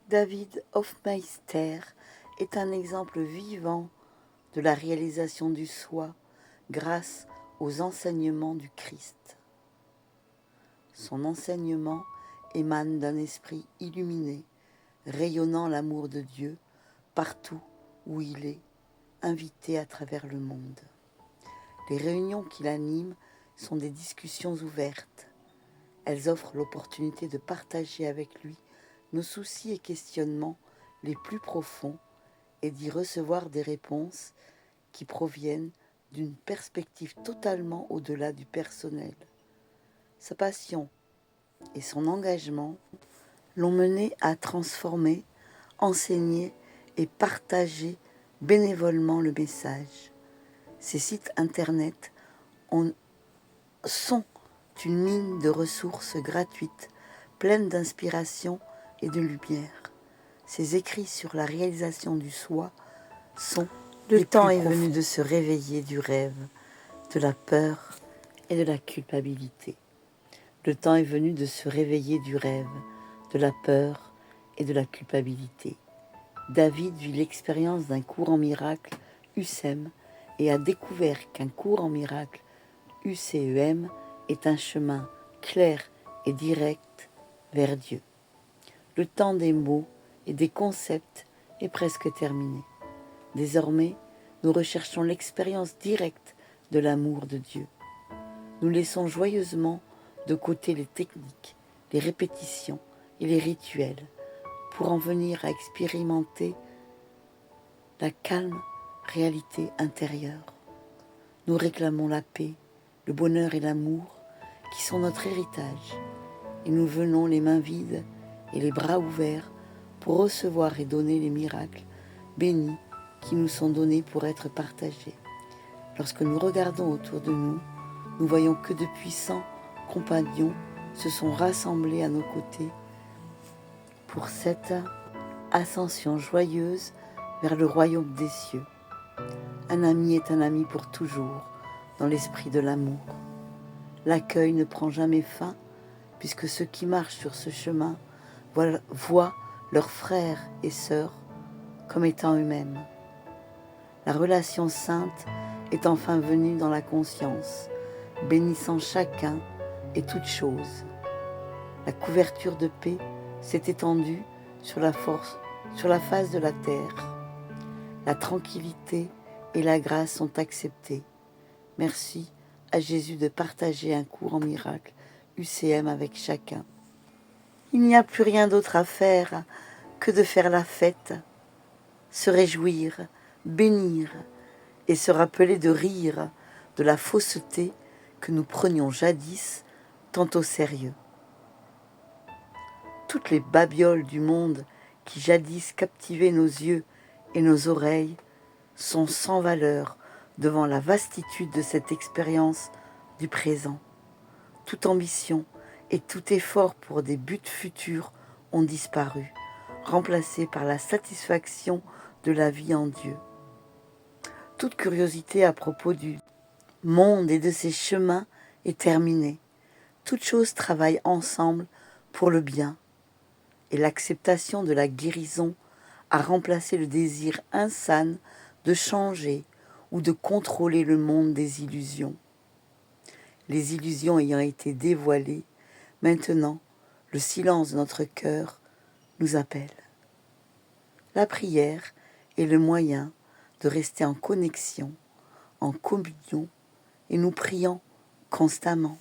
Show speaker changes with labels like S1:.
S1: David Hofmeister est un exemple vivant de la réalisation du soi grâce aux enseignements du Christ. Son enseignement émane d'un esprit illuminé, rayonnant l'amour de Dieu partout où il est, invité à travers le monde. Les réunions qu'il anime sont des discussions ouvertes. Elles offrent l'opportunité de partager avec lui nos soucis et questionnements les plus profonds et d'y recevoir des réponses qui proviennent d'une perspective totalement au-delà du personnel. Sa passion et son engagement l'ont mené à transformer, enseigner et partager bénévolement le message. Ces sites internet sont une mine de ressources gratuites, pleines d'inspiration et de lumière. Ses écrits sur la réalisation du soi sont Le temps est venu de se réveiller du rêve, de la peur et de la culpabilité. Le temps est venu de se réveiller du rêve, de la peur et de la culpabilité. David vit l'expérience d'un cours en miracle UCEM et a découvert qu'un cours en miracle UCEM est un chemin clair et direct vers Dieu. Le temps des mots et des concepts est presque terminé. Désormais, nous recherchons l'expérience directe de l'amour de Dieu. Nous laissons joyeusement de côté les techniques, les répétitions et les rituels pour en venir à expérimenter la calme réalité intérieure. Nous réclamons la paix, le bonheur et l'amour qui sont notre héritage et nous venons les mains vides et les bras ouverts pour recevoir et donner les miracles bénis qui nous sont donnés pour être partagés. Lorsque nous regardons autour de nous, nous voyons que de puissants compagnons se sont rassemblés à nos côtés pour cette ascension joyeuse vers le royaume des cieux. Un ami est un ami pour toujours, dans l'esprit de l'amour. L'accueil ne prend jamais fin, puisque ceux qui marchent sur ce chemin voient leurs frères et sœurs comme étant eux-mêmes. La relation sainte est enfin venue dans la conscience, bénissant chacun et toute chose. La couverture de paix s'est étendue sur la face de la terre. La tranquillité et la grâce sont acceptées. Merci à Jésus de partager un cours en miracle UCM avec chacun. Il n'y a plus rien d'autre à faire que de faire la fête, se réjouir, bénir et se rappeler de rire de la fausseté que nous prenions jadis tant au sérieux. Toutes les babioles du monde qui jadis captivaient nos yeux et nos oreilles sont sans valeur devant la vastitude de cette expérience du présent. Toute ambition et tout effort pour des buts futurs ont disparu, remplacés par la satisfaction de la vie en Dieu. Toute curiosité à propos du monde et de ses chemins est terminée. Toutes choses travaillent ensemble pour le bien. Et l'acceptation de la guérison a remplacé le désir insane de changer ou de contrôler le monde des illusions. Les illusions ayant été dévoilées, maintenant, le silence de notre cœur nous appelle. La prière est le moyen de rester en connexion, en communion, et nous prions constamment.